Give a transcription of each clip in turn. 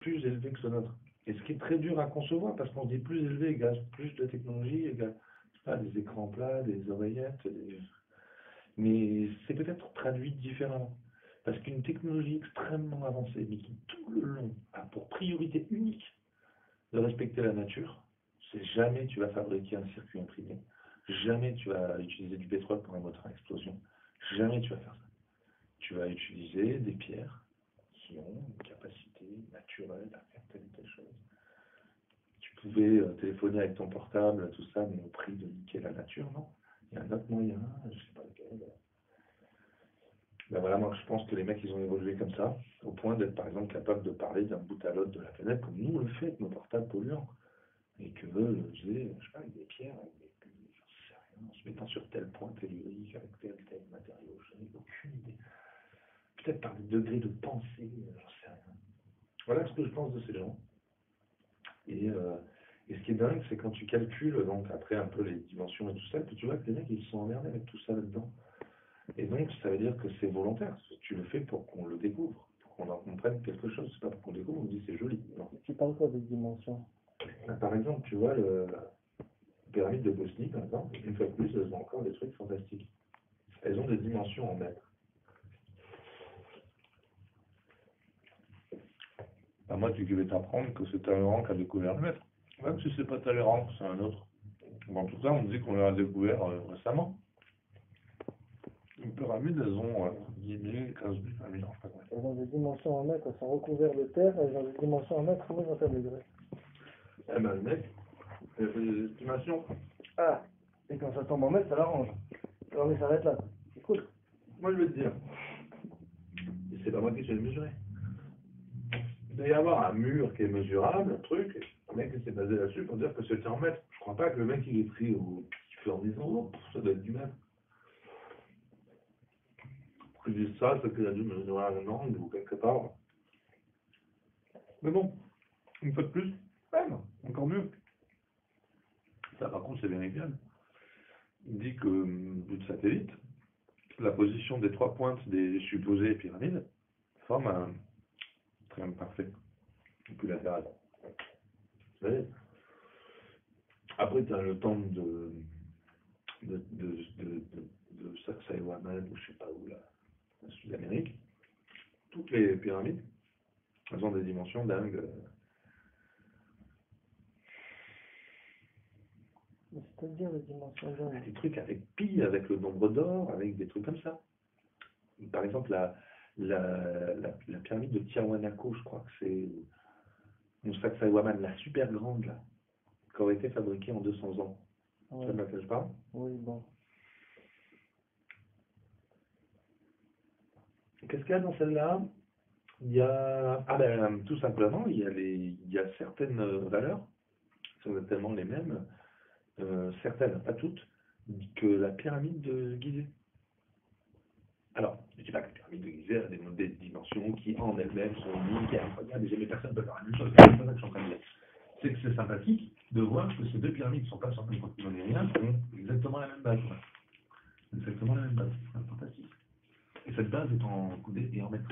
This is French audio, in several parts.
plus élevé que ce nôtre. Et ce qui est très dur à concevoir, parce qu'on dit plus élevé égale plus de technologie, égale je sais pas, des écrans plats, des oreillettes, mais c'est peut-être traduit différemment. Parce qu'une technologie extrêmement avancée, mais qui tout le long a pour priorité unique de respecter la nature, c'est jamais tu vas fabriquer un circuit imprimé, jamais tu vas utiliser du pétrole pour un moteur à explosion, jamais tu vas faire ça. Tu vas utiliser des pierres qui ont une capacité naturelle à faire telle ou telle chose. Tu pouvais téléphoner avec ton portable, tout ça, mais au prix de niquer la nature, non? Il y a un autre moyen, je sais pas lequel. Ben voilà, moi je pense que les mecs ils ont évolué comme ça, au point d'être par exemple capables de parler d'un bout à l'autre de la planète comme nous on le fait avec nos portables polluants. Et que eux le faisaient, je sais pas, avec des pierres, avec des bulles, j'en sais rien, en se mettant sur tel point tellurique, avec tel matériau, je n'ai aucune idée. Peut-être par des degrés de pensée, j'en sais rien. Voilà ce que je pense de ces gens. Et ce qui est dingue, c'est quand tu calcules, donc après un peu les dimensions et tout ça, que tu vois que les mecs ils se sont emmerdés avec tout ça là-dedans. Et donc, ça veut dire que c'est volontaire. Tu le fais pour qu'on le découvre, pour qu'on en comprenne quelque chose. C'est pas pour qu'on le découvre, on dit c'est joli. Non. Tu parles quoi des dimensions? Par exemple, tu vois, la pyramide de Bosnie, par exemple, une fois de plus, elles ont encore des trucs fantastiques. Elles ont des dimensions en mètres. Bah, moi, tu vais t'apprendre que c'est Talleyrand qui a découvert le mètre. Même si c'est pas Talleyrand, c'est un autre. Bon, en tout cas, on dit qu'on l'a découvert récemment. Les pyramides, elles ont 10 000, 15 000, 20 000 ans. Elles ont des dimensions en mètres, elles sont recouvertes de terre, elles ont des dimensions en mètres, comment ils vont faire des degrés? Eh ben, le mec, il a fait des estimations. Ah, et quand ça tombe en mètres, ça l'arrange. Alors il s'arrête là. C'est cool. Moi, je vais te dire, et c'est pas moi qui vais le mesurer. Il doit y avoir un mur qui est mesurable, un truc, et le mec s'est basé là-dessus pour dire que c'était en mètres. Je crois pas que le mec il est pris au fait en disant, oh, ça doit être du mètre. Pour qu'il dise ça, c'est qu'il a dû mesurer un angle ou quelque part. Mais bon, une fois de plus, même, encore mieux. Ça, par contre, c'est vérifiable. Il dit que, vue de satellite, la position des trois pointes des supposées pyramides forme un triangle parfait, équilatéral. Vous savez, après, tu as le temple de Sacsayhuaman, ou je sais pas où, là, en Sud-Amérique. Toutes les pyramides, elles ont des dimensions dingues. C'est-à-dire les dimensions dingues. Des trucs avec pi, avec le nombre d'or, avec des trucs comme ça. Par exemple, la pyramide de Tiahuanaco, je crois que c'est Sacsayhuaman, la super grande, là, qui aurait été fabriquée en 200 ans. Ouais. Tu vois de laquelle je parle? Oui, bon. Qu'est-ce qu'il y a dans celle-là? Il y a, ah ben, tout simplement, il y a certaines valeurs, qui sont tellement les mêmes, certaines, pas toutes, que la pyramide de Gizeh. Alors, je ne dis pas que la pyramide de Gizeh a des dimensions qui, en elles-mêmes, sont uniques et incroyables, et jamais personne ne peut faire la même chose. C'est pas ça que je suis en train de dire. C'est que c'est sympathique de voir que ces deux pyramides ne sont pas sorties de rien, ont exactement la même base. Exactement la même base. C'est fantastique. Et cette base est en coudée et en mètres.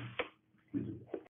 Les deux.